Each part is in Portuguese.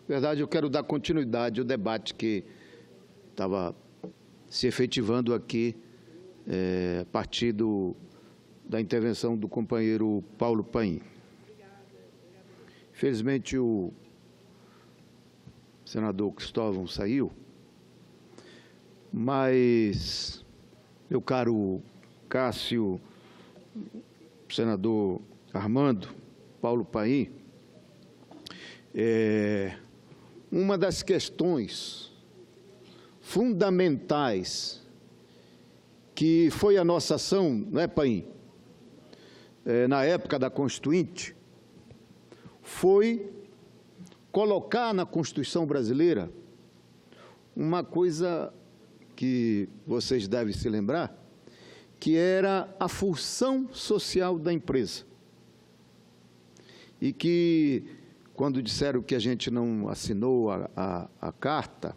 Na verdade, eu quero dar continuidade ao debate que estava se efetivando aqui a partir da intervenção do companheiro Paulo Paim. Infelizmente, o senador Cristóvão saiu, mas, meu caro Cássio, senador Armando, Paulo Paim, uma das questões fundamentais que foi a nossa ação, não é, Paim? Na época da Constituinte, foi colocar na Constituição brasileira uma coisa que vocês devem se lembrar, que era a função social da empresa. E que, quando disseram que a gente não assinou a carta,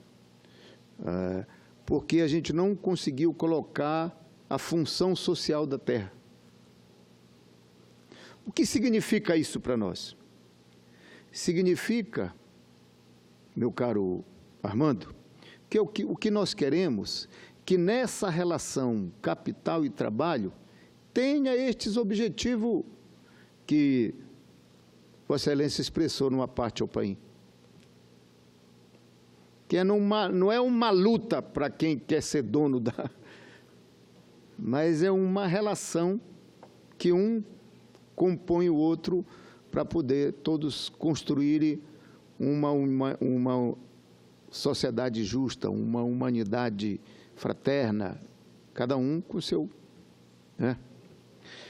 porque a gente não conseguiu colocar a função social da terra. O que significa isso para nós? Significa, meu caro Armando, que o que nós queremos, que nessa relação capital e trabalho tenha estes objetivos que Vossa Excelência expressou numa parte ao Paim. Que não é uma luta para quem quer ser dono mas é uma relação que um compõe o outro para poder todos construírem uma sociedade justa, uma humanidade fraterna, cada um com o seu, né?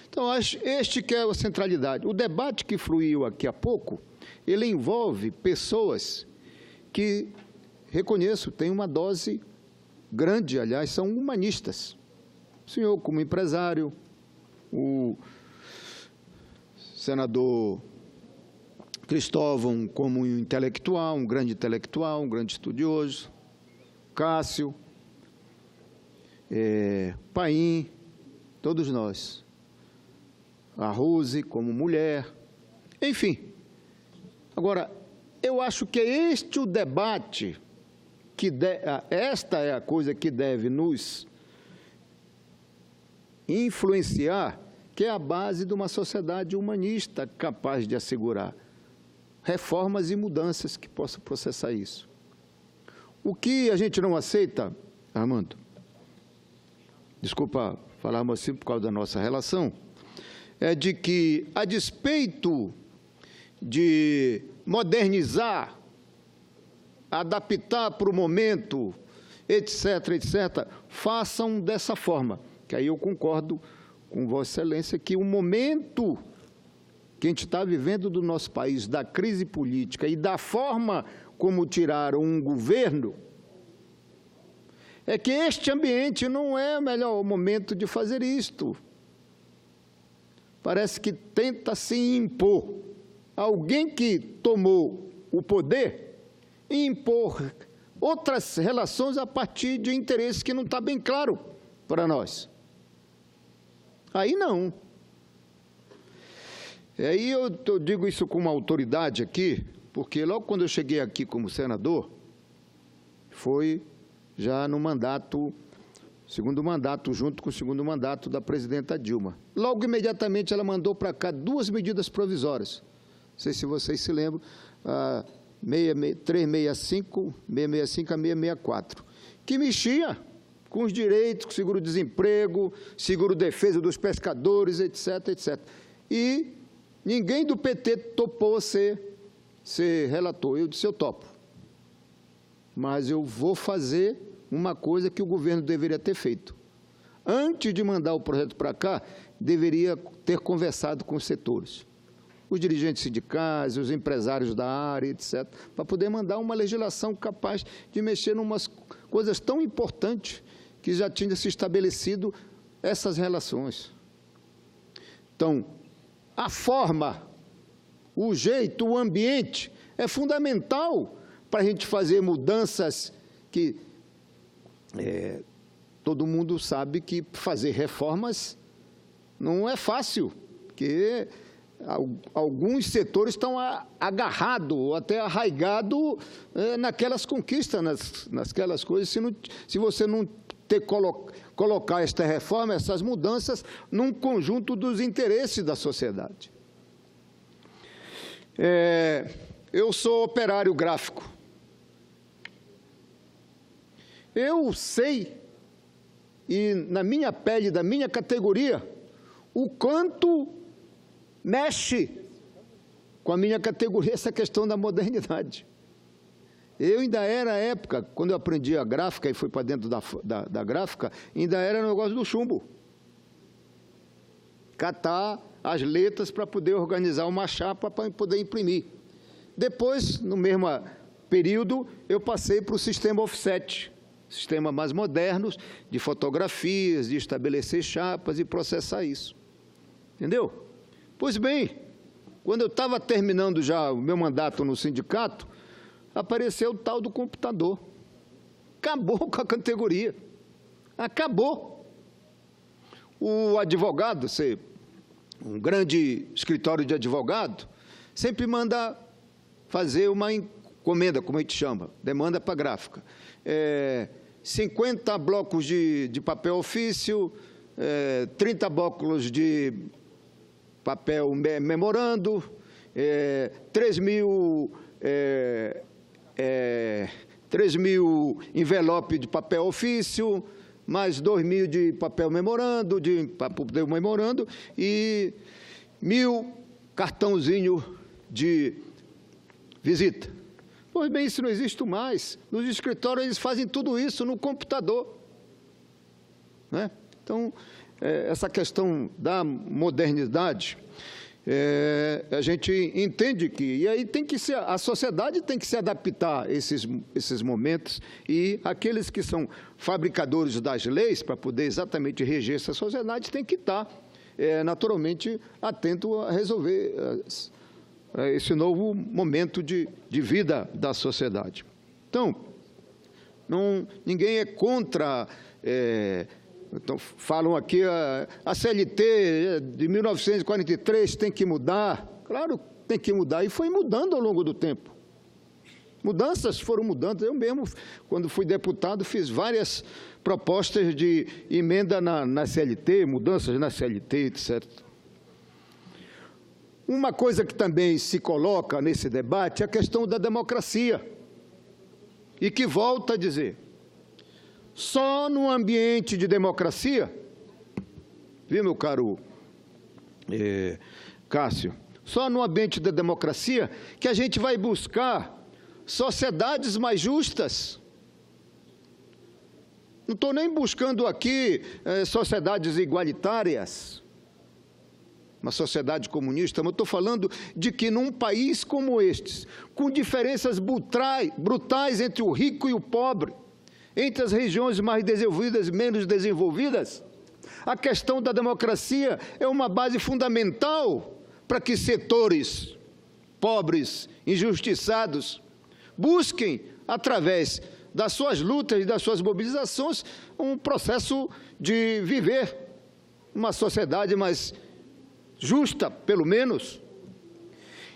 Então, este que é a centralidade. O debate que fluiu aqui há pouco, ele envolve pessoas que, reconheço, têm uma dose grande, aliás, são humanistas. O senhor como empresário, o senador Cristóvão como um intelectual, um grande estudioso, Cássio, Paim, todos nós, a Rose como mulher, enfim. Agora, eu acho que é este o debate, esta é a coisa que deve nos influenciar, que é a base de uma sociedade humanista capaz de assegurar reformas e mudanças que possam processar isso. O que a gente não aceita, Armando, desculpa falarmos assim por causa da nossa relação, é de que, a despeito de modernizar, adaptar para o momento, etc., façam dessa forma, que aí eu concordo com Vossa Excelência que o momento que a gente está vivendo do nosso país, da crise política e da forma como tiraram um governo, é que este ambiente não é o melhor momento de fazer isto. Parece que tenta se impor. Alguém que tomou o poder e impor outras relações a partir de interesses que não está bem claro para nós. Aí não. E aí eu digo isso com uma autoridade aqui, porque logo quando eu cheguei aqui como senador, foi já no mandato, segundo mandato, junto com o segundo mandato da presidenta Dilma. Logo, imediatamente, ela mandou para cá 2 medidas provisórias. Não sei se vocês se lembram, 365, 665 a 664, que mexia com os direitos, com seguro-desemprego, seguro-defesa dos pescadores, etc. E ninguém do PT topou ser relator. Eu disse, eu topo. Mas eu vou fazer uma coisa que o governo deveria ter feito. Antes de mandar o projeto para cá, deveria ter conversado com os setores, os dirigentes sindicais, os empresários da área, etc., para poder mandar uma legislação capaz de mexer em umas coisas tão importantes que já tinha se estabelecido essas relações. Então, a forma, o jeito, o ambiente é fundamental para a gente fazer mudanças que todo mundo sabe que fazer reformas não é fácil, porque alguns setores estão agarrados, ou até arraigados naquelas conquistas, naquelas coisas, se você não colocar esta reforma, essas mudanças, num conjunto dos interesses da sociedade. Eu sou operário gráfico. Eu sei, e na minha pele, da minha categoria, o quanto mexe com a minha categoria essa questão da modernidade. Eu ainda era a época, quando eu aprendi a gráfica e fui para dentro da gráfica, ainda era o negócio do chumbo. Catar as letras para poder organizar uma chapa para poder imprimir. Depois, no mesmo período, eu passei para o sistema offset, sistema mais modernos, de fotografias, de estabelecer chapas e processar isso. Entendeu? Pois bem, quando eu estava terminando já o meu mandato no sindicato, apareceu o tal do computador. Acabou com a categoria. Acabou. O advogado, um grande escritório de advogado, sempre manda fazer uma encomenda, como a gente chama, demanda para gráfica. 50 blocos de papel ofício, 30 blocos de papel memorando, 3 mil envelopes de papel ofício, mais 2.000 de papel memorando, e 1.000 cartãozinho de visita. Pois bem, isso não existe mais. Nos escritórios eles fazem tudo isso no computador. Né? Então, essa questão da modernidade, a gente entende que, e aí a sociedade tem que se adaptar a esses momentos, e aqueles que são fabricadores das leis, para poder exatamente reger essa sociedade, tem que estar, naturalmente, atento a resolver esse novo momento de vida da sociedade. Então, ninguém é contra... Então, falam aqui, a CLT de 1943 tem que mudar. Claro, tem que mudar, e foi mudando ao longo do tempo. Mudanças foram mudando. Eu mesmo, quando fui deputado, fiz várias propostas de emenda na CLT, mudanças na CLT, etc. Uma coisa que também se coloca nesse debate é a questão da democracia, e que volta a dizer... Só no ambiente de democracia, viu, meu caro Cássio, só no ambiente da democracia que a gente vai buscar sociedades mais justas. Não estou nem buscando aqui sociedades igualitárias, uma sociedade comunista, mas estou falando de que num país como este, com diferenças brutais entre o rico e o pobre, entre as regiões mais desenvolvidas e menos desenvolvidas, a questão da democracia é uma base fundamental para que setores pobres, injustiçados, busquem, através das suas lutas e das suas mobilizações, um processo de viver uma sociedade mais justa, pelo menos.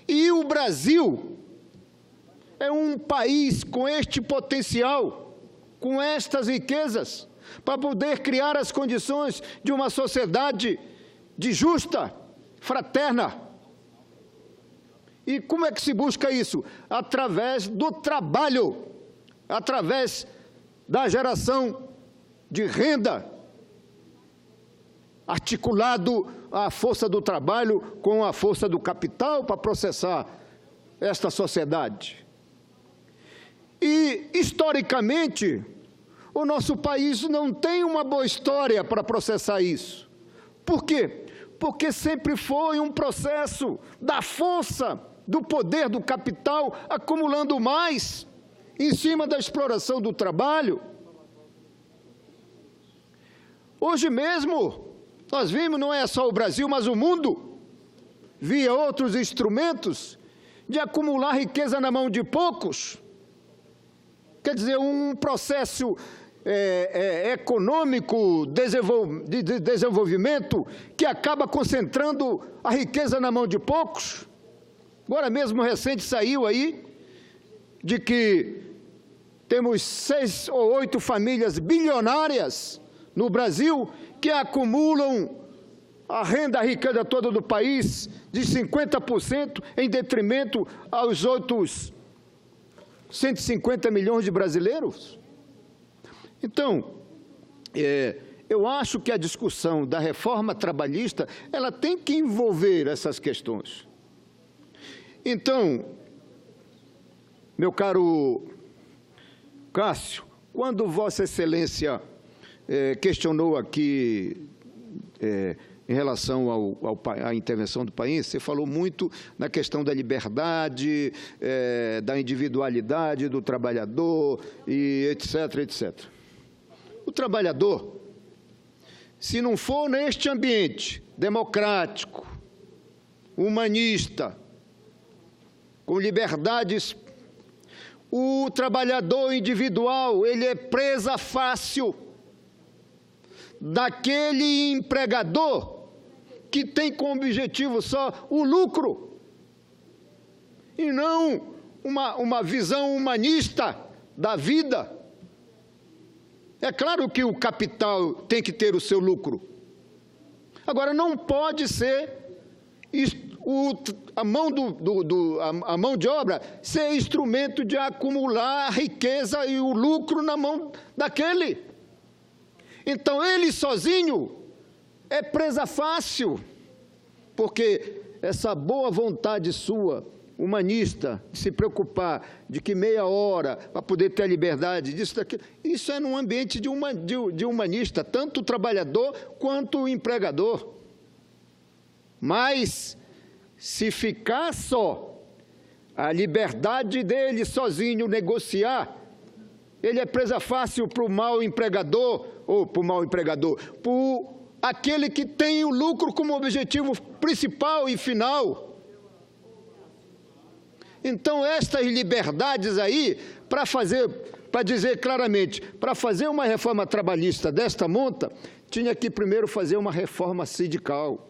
E o Brasil é um país com este potencial, com estas riquezas, para poder criar as condições de uma sociedade justa, fraterna. E como é que se busca isso? Através do trabalho, através da geração de renda, articulado a força do trabalho com a força do capital para processar esta sociedade. E, historicamente, o nosso país não tem uma boa história para processar isso. Por quê? Porque sempre foi um processo da força, do poder do capital, acumulando mais em cima da exploração do trabalho. Hoje mesmo, nós vimos, não é só o Brasil, mas o mundo, via outros instrumentos de acumular riqueza na mão de poucos. Quer dizer, um processo econômico de desenvolvimento que acaba concentrando a riqueza na mão de poucos. Agora mesmo recente saiu aí de que temos 6 ou 8 famílias bilionárias no Brasil que acumulam a renda, a riqueza toda do país de 50% em detrimento aos outros 150 milhões de brasileiros. Então, eu acho que a discussão da reforma trabalhista, ela tem que envolver essas questões. Então, meu caro Cássio, quando Vossa Excelência questionou aqui em relação à intervenção do país, você falou muito na questão da liberdade, da individualidade do trabalhador, e etc., etc. O trabalhador, se não for neste ambiente democrático, humanista, com liberdades, o trabalhador individual, ele é presa fácil daquele empregador que tem como objetivo só o lucro e não uma visão humanista da vida. É claro que o capital tem que ter o seu lucro. Agora, não pode ser a mão de obra ser instrumento de acumular a riqueza e o lucro na mão daquele. Então, ele sozinho é presa fácil, porque essa boa vontade sua, humanista, de se preocupar de que meia hora para poder ter a liberdade disso, daquilo, isso é num ambiente de humanista, tanto o trabalhador quanto o empregador. Mas, se ficar só a liberdade dele sozinho negociar, ele é presa fácil para o mau empregador, ou para o mau empregador, por aquele que tem o lucro como objetivo principal e final. Então, estas liberdades aí, para dizer claramente, para fazer uma reforma trabalhista desta monta, tinha que primeiro fazer uma reforma sindical,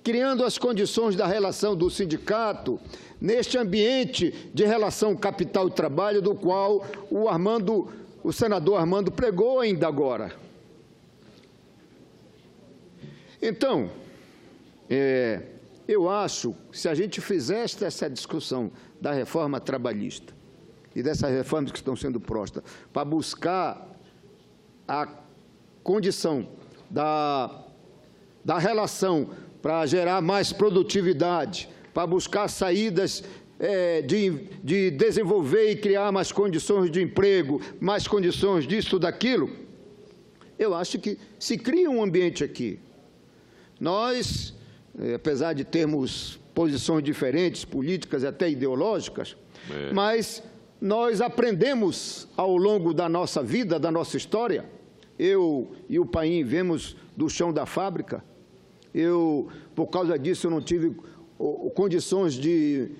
criando as condições da relação do sindicato neste ambiente de relação capital e trabalho, do qual o senador Armando pregou ainda agora. Então, eu acho que se a gente fizesse essa discussão da reforma trabalhista e dessas reformas que estão sendo postas para buscar a condição da relação para gerar mais produtividade, para buscar saídas de desenvolver e criar mais condições de emprego, mais condições disso, daquilo, eu acho que se cria um ambiente aqui. Nós, apesar de termos posições diferentes, políticas e até ideológicas, mas nós aprendemos ao longo da nossa vida, da nossa história. Eu e o Paim viemos do chão da fábrica. Por causa disso, eu não tive condições de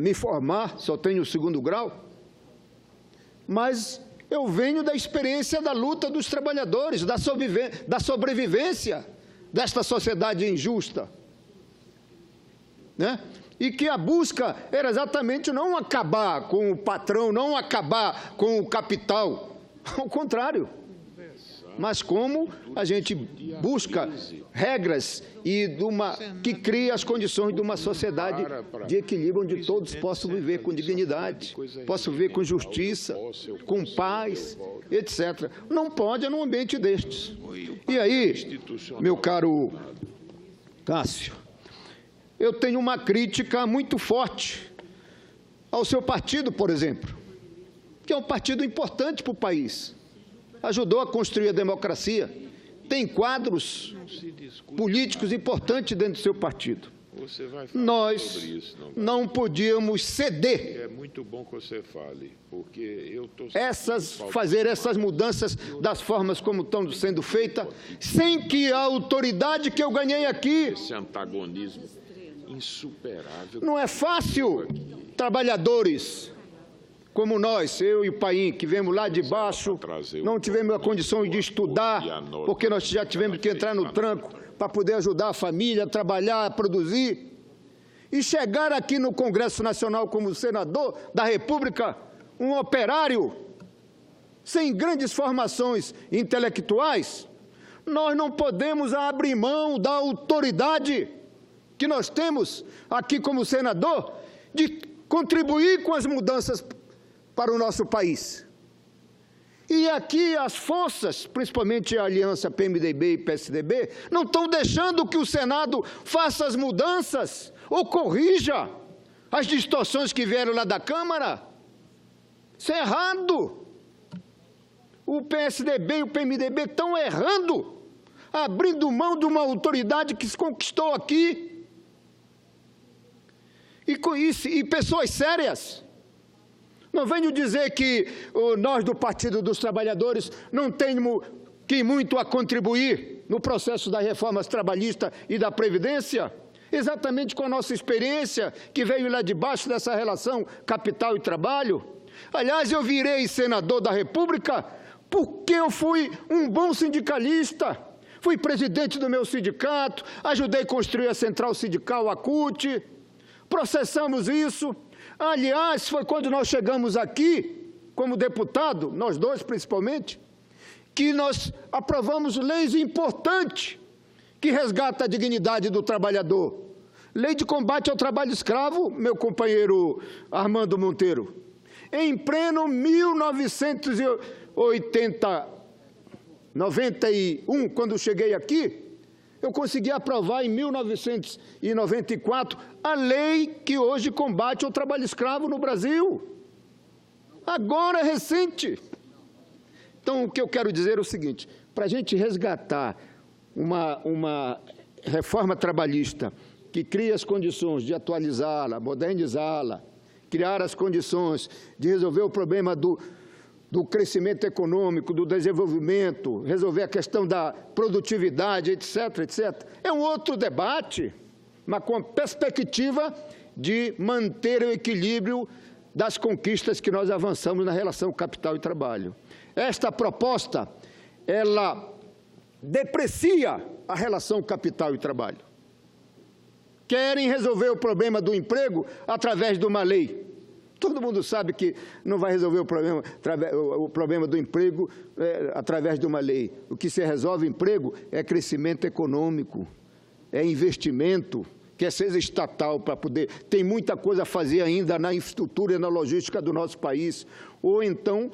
me formar, só tenho o 2º grau. Mas eu venho da experiência da luta dos trabalhadores, da sobrevivência desta sociedade injusta, né? E que a busca era exatamente não acabar com o patrão, não acabar com o capital, ao contrário, mas como a gente busca regras que cria as condições de uma sociedade de equilíbrio, onde todos possam viver com dignidade, possam viver com justiça, com paz, etc. Não pode num ambiente destes. E aí, meu caro Cássio, eu tenho uma crítica muito forte ao seu partido, por exemplo, que é um partido importante para o país. Ajudou a construir a democracia, tem quadros políticos importantes dentro do seu partido. Nós não podíamos ceder. É muito bom que você fale, porque eu estou fazer essas mudanças das formas como estão sendo feitas, sem que a autoridade que eu ganhei aqui. Esse antagonismo insuperável. Não é fácil, trabalhadores. como nós, eu e o Paim, que viemos lá de baixo, não tivemos a condição de estudar, porque nós já tivemos que entrar no tranco para poder ajudar a família, a trabalhar, a produzir, e chegar aqui no Congresso Nacional como senador da República, um operário, sem grandes formações intelectuais, nós não podemos abrir mão da autoridade que nós temos aqui como senador de contribuir com as mudanças para o nosso país. E aqui as forças, principalmente a aliança PMDB e PSDB, não estão deixando que o Senado faça as mudanças ou corrija as distorções que vieram lá da Câmara. Isso é errado. O PSDB e o PMDB estão errando, abrindo mão de uma autoridade que se conquistou aqui. E com isso, e pessoas sérias. Não venho dizer que nós do Partido dos Trabalhadores não temos que muito a contribuir no processo das reformas trabalhistas e da Previdência, exatamente com a nossa experiência que veio lá de baixo dessa relação capital e trabalho. Aliás, eu virei senador da República porque eu fui um bom sindicalista, fui presidente do meu sindicato, ajudei a construir a central sindical, a CUT, processamos isso. Aliás, foi quando nós chegamos aqui, como deputado, nós dois principalmente, que nós aprovamos leis importantes que resgatam a dignidade do trabalhador. Lei de combate ao trabalho escravo, meu companheiro Armando Monteiro, em pleno 1991, quando cheguei aqui, eu consegui aprovar em 1994 a lei que hoje combate o trabalho escravo no Brasil. Agora é recente. Então, o que eu quero dizer é o seguinte, para a gente resgatar uma reforma trabalhista que cria as condições de atualizá-la, modernizá-la, criar as condições de resolver o problema do crescimento econômico, do desenvolvimento, resolver a questão da produtividade, etc., etc. É um outro debate, mas com a perspectiva de manter o equilíbrio das conquistas que nós avançamos na relação capital e trabalho. Esta proposta, ela deprecia a relação capital e trabalho. Querem resolver o problema do emprego através de uma lei. Todo mundo sabe que não vai resolver o problema do emprego através de uma lei. O que se resolve emprego é crescimento econômico, é investimento, quer seja estatal para poder... Tem muita coisa a fazer ainda na infraestrutura e na logística do nosso país. Ou então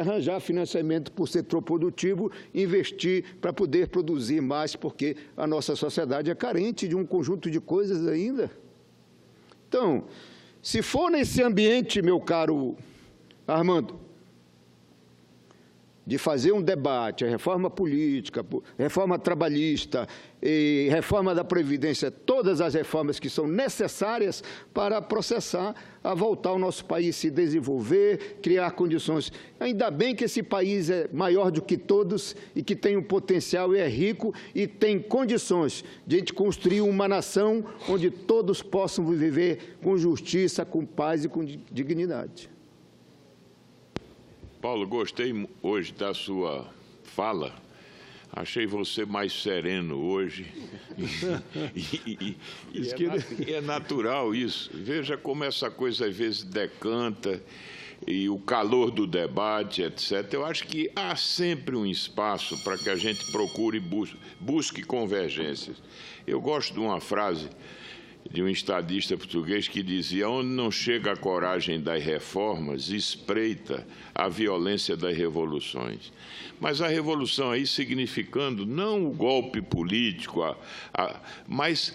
arranjar financiamento para o setor produtivo, investir para poder produzir mais, porque a nossa sociedade é carente de um conjunto de coisas ainda. Então, se for nesse ambiente, meu caro Armando, de fazer um debate, a reforma política, reforma trabalhista e reforma da Previdência, todas as reformas que são necessárias para processar a voltar o nosso país se desenvolver, criar condições. Ainda bem que esse país é maior do que todos e que tem um potencial e é rico e tem condições de a gente construir uma nação onde todos possam viver com justiça, com paz e com dignidade. Paulo, gostei hoje da sua fala. Achei você mais sereno hoje. E é natural isso. Veja como essa coisa às vezes decanta e o calor do debate, etc. Eu acho que há sempre um espaço para que a gente procure e busque convergências. Eu gosto de uma frase de um estadista português que dizia: onde não chega a coragem das reformas, espreita a violência das revoluções. Mas a revolução aí significando não o golpe político, mas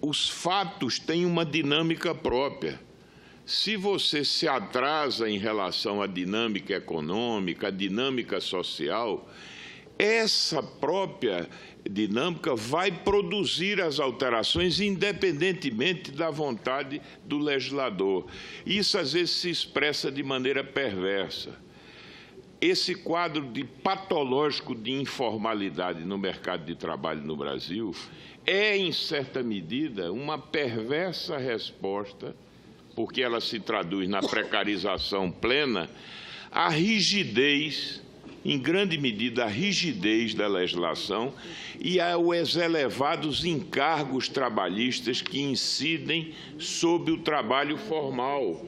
os fatos têm uma dinâmica própria. Se você se atrasa em relação à dinâmica econômica, à dinâmica social, essa própria dinâmica vai produzir as alterações independentemente da vontade do legislador. Isso, às vezes, se expressa de maneira perversa. Esse quadro patológico de informalidade no mercado de trabalho no Brasil é, em certa medida, uma perversa resposta porque ela se traduz na precarização plena, a rigidez, em grande medida, a rigidez da legislação e aos elevados encargos trabalhistas que incidem sobre o trabalho formal.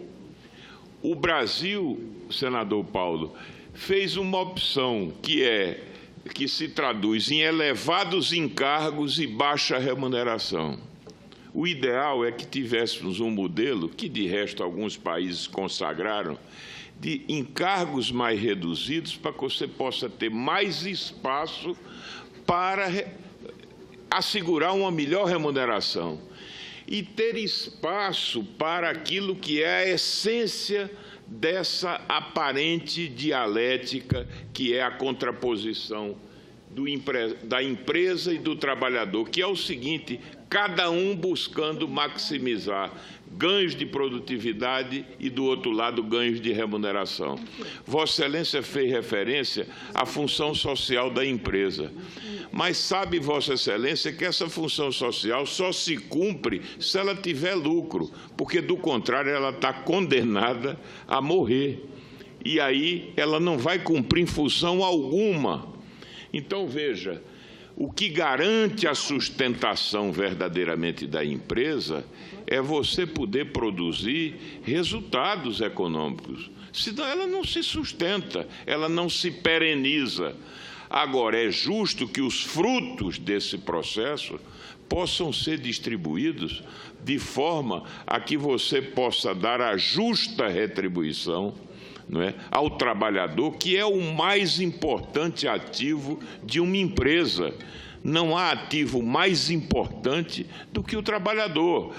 O Brasil, senador Paulo, fez uma opção que se traduz em elevados encargos e baixa remuneração. O ideal é que tivéssemos um modelo, que de resto alguns países consagraram, de encargos mais reduzidos para que você possa ter mais espaço para assegurar uma melhor remuneração e ter espaço para aquilo que é a essência dessa aparente dialética que é a contraposição da empresa e do trabalhador, que é o seguinte: cada um buscando maximizar ganhos de produtividade e, do outro lado, ganhos de remuneração. Vossa Excelência fez referência à função social da empresa, mas sabe, Vossa Excelência, que essa função social só se cumpre se ela tiver lucro, porque, do contrário, ela está condenada a morrer. E aí ela não vai cumprir função alguma. Então, veja, o que garante a sustentação verdadeiramente da empresa é você poder produzir resultados econômicos. Senão ela não se sustenta, ela não se pereniza. Agora, é justo que os frutos desse processo possam ser distribuídos de forma a que você possa dar a justa retribuição, não é, ao trabalhador, que é o mais importante ativo de uma empresa. Não há ativo mais importante do que o trabalhador.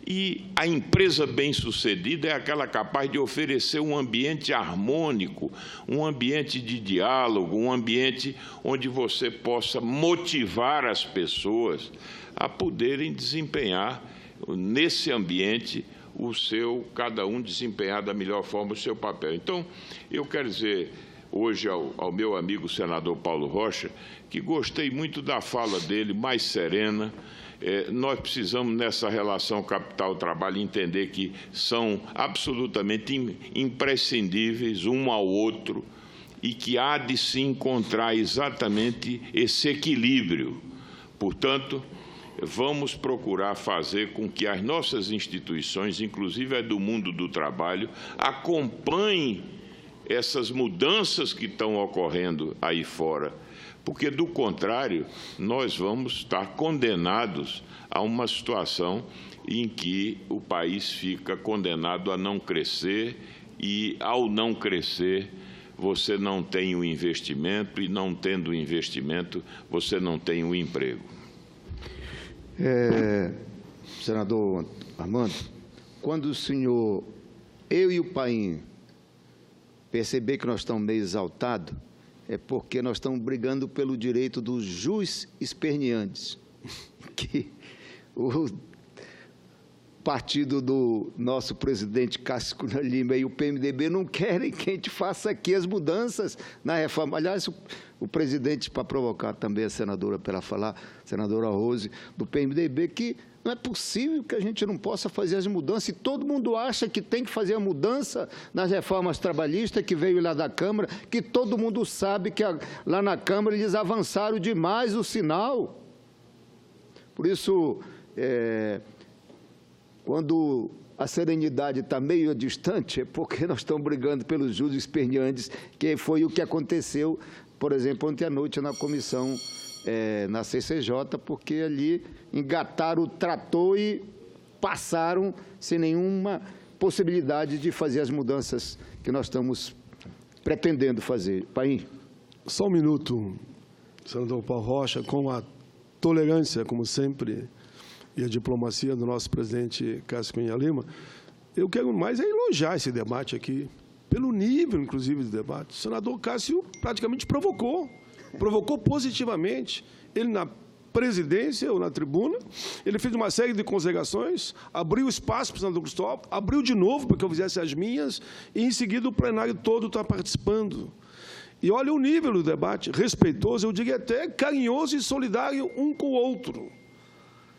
E a empresa bem-sucedida é aquela capaz de oferecer um ambiente harmônico, um ambiente de diálogo, um ambiente onde você possa motivar as pessoas a poderem desempenhar nesse ambiente cada um desempenhar da melhor forma o seu papel. Então, eu quero dizer hoje ao meu amigo senador Paulo Rocha que gostei muito da fala dele, mais serena. Nós precisamos, nessa relação capital-trabalho, entender que são absolutamente imprescindíveis um ao outro e que há de se encontrar exatamente esse equilíbrio. Portanto, vamos procurar fazer com que as nossas instituições, inclusive a do mundo do trabalho, acompanhem essas mudanças que estão ocorrendo aí fora, porque, do contrário, nós vamos estar condenados a uma situação em que o país fica condenado a não crescer e, ao não crescer, você não tem o investimento e, não tendo o investimento, você não tem o emprego. Senador Armando, quando o senhor, eu e o Paim, perceber que nós estamos meio exaltados, é porque nós estamos brigando pelo direito dos jus esperneantes, que o partido do nosso presidente Cássio Cunha Lima e o PMDB não querem que a gente faça aqui as mudanças na reforma. Aliás, o presidente, para provocar também a senadora para ela falar, a senadora Rose, do PMDB, que não é possível que a gente não possa fazer as mudanças, e todo mundo acha que tem que fazer a mudança nas reformas trabalhistas que veio lá da Câmara, que todo mundo sabe que lá na Câmara eles avançaram demais o sinal. Por isso, quando a serenidade está meio distante, é porque nós estamos brigando pelos jus esperneantes, que foi o que aconteceu, por exemplo, ontem à noite na comissão, na CCJ, porque ali engataram o trator e passaram sem nenhuma possibilidade de fazer as mudanças que nós estamos pretendendo fazer. Paim. Só um minuto, senador Paulo Rocha, com a tolerância, como sempre, e a diplomacia do nosso presidente Cássio Cunha Lima, eu quero mais elogiar esse debate aqui, pelo nível, inclusive, do debate. O senador Cássio praticamente provocou positivamente. Ele, na presidência ou na tribuna, ele fez uma série de considerações, abriu espaço para o senador Cristóvão, abriu de novo para que eu fizesse as minhas, e, em seguida, o plenário todo está participando. E olha o nível do debate, respeitoso, eu diria até carinhoso e solidário um com o outro.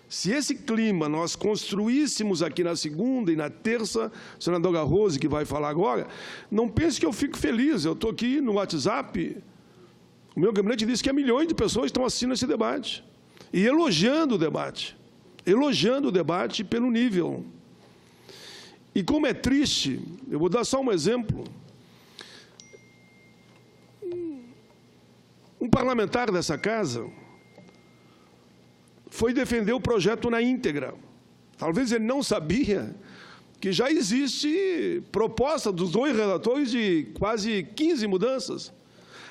Se esse clima nós construíssemos aqui na segunda e na terça, o senador Garroso, que vai falar agora, não pense que eu fico feliz. Eu estou aqui no WhatsApp, o meu gabinete disse que milhões de pessoas estão assistindo esse debate e elogiando o debate pelo nível. E como é triste, eu vou dar só um exemplo. Um parlamentar dessa casa foi defender o projeto na íntegra. Talvez ele não sabia que já existe proposta dos 2 relatores de quase 15 mudanças.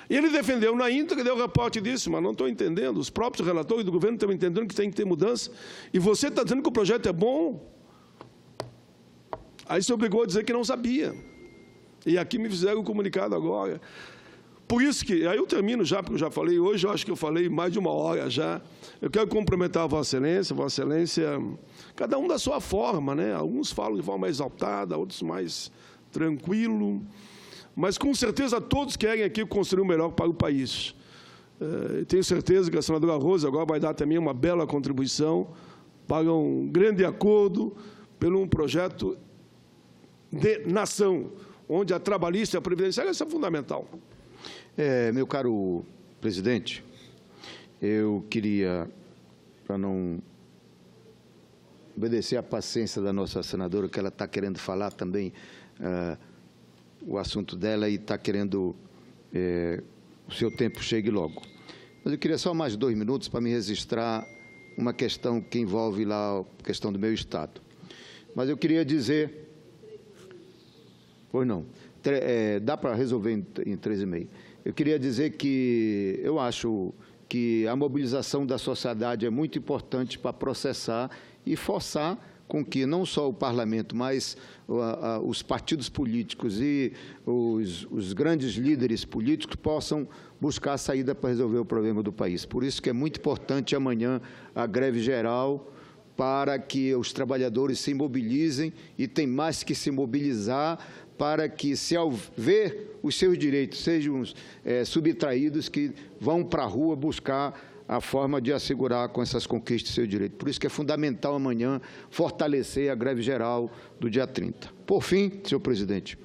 E ele defendeu na íntegra, deu o reporte e disse, mas não estou entendendo, os próprios relatores do governo estão entendendo que tem que ter mudança, e você está dizendo que o projeto é bom. Aí se obrigou a dizer que não sabia. E aqui me fizeram o comunicado agora. Por isso que, aí eu termino já, porque eu já falei hoje, eu acho que eu falei mais de 1 hora já. Eu quero cumprimentar a Vossa Excelência, cada um da sua forma, né? Alguns falam de forma mais exaltada, outros mais tranquilo, mas com certeza todos querem aqui construir o melhor para o país. Tenho certeza que a senadora Rosa agora vai dar também uma bela contribuição para um grande acordo pelo um projeto de nação, onde a trabalhista e a previdenciária são fundamental. Meu caro presidente, eu queria, para não obedecer à paciência da nossa senadora, que ela está querendo falar também o assunto dela e está querendo o seu tempo chegue logo. Mas eu queria só mais 2 minutos para me registrar uma questão que envolve lá a questão do meu estado. Mas eu queria dizer... Pois não. Dá para resolver em 3,5. Eu queria dizer que eu acho que a mobilização da sociedade é muito importante para processar e forçar com que não só o parlamento, mas os partidos políticos e os grandes líderes políticos possam buscar a saída para resolver o problema do país. Por isso que é muito importante amanhã a greve geral, para que os trabalhadores se mobilizem, e tem mais que se mobilizar para que, se ao ver os seus direitos sejam subtraídos, que vão para a rua buscar a forma de assegurar com essas conquistas seu direito. Por isso que é fundamental amanhã fortalecer a greve geral do dia 30. Por fim, senhor presidente,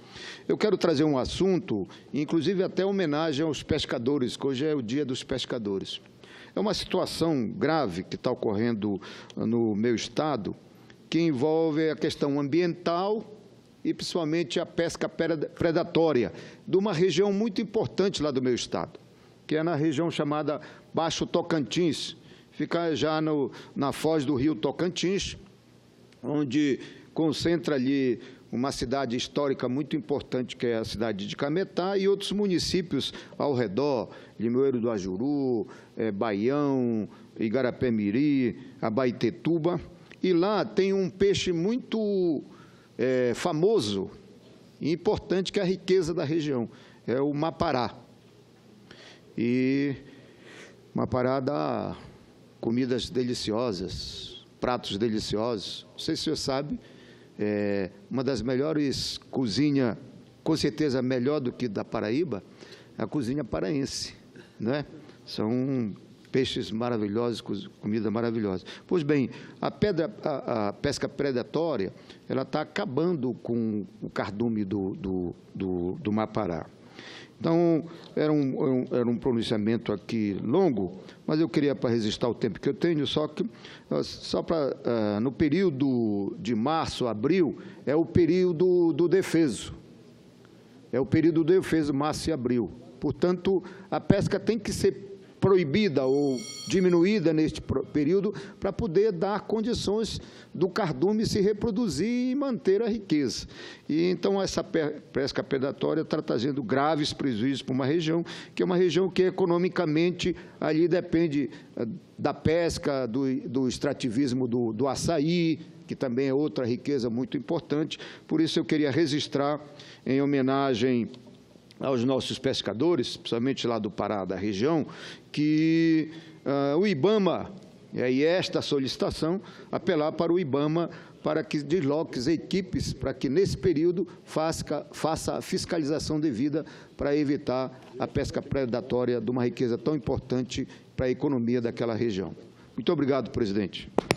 eu quero trazer um assunto, inclusive até homenagem aos pescadores, que hoje é o dia dos pescadores. É uma situação grave que está ocorrendo no meu estado, que envolve a questão ambiental e principalmente a pesca predatória, de uma região muito importante lá do meu estado, que é na região chamada Baixo Tocantins, fica já na foz do rio Tocantins, onde concentra ali uma cidade histórica muito importante, que é a cidade de Cametá, e outros municípios ao redor, Limoeiro do Ajuru, Baião, Igarapé-Miri, Abaetetuba, e lá tem um peixe muito famoso e importante, que é a riqueza da região, é o mapará. E mapará dá comidas deliciosas, pratos deliciosos. Não sei se o senhor sabe, uma das melhores cozinhas, com certeza melhor do que da Paraíba, a cozinha paraense, né? São peixes maravilhosos, comida maravilhosa. Pois bem, a pesca predatória, ela está acabando com o cardume do mapará. Então, era um pronunciamento aqui longo, mas eu queria, para resistir ao tempo que eu tenho, só para, no período de março, abril, é o período do defeso. É o período do defeso, março e abril. Portanto, a pesca tem que ser proibida ou diminuída neste período para poder dar condições do cardume se reproduzir e manter a riqueza. E então essa pesca predatória está trazendo graves prejuízos para uma região, que é uma região que economicamente ali depende da pesca, do extrativismo do açaí, que também é outra riqueza muito importante. Por isso eu queria registrar, em homenagem aos nossos pescadores, principalmente lá do Pará, da região, que o IBAMA, e esta solicitação, apelar para o IBAMA para que desloque equipes, para que nesse período faça a fiscalização devida para evitar a pesca predatória de uma riqueza tão importante para a economia daquela região. Muito obrigado, presidente.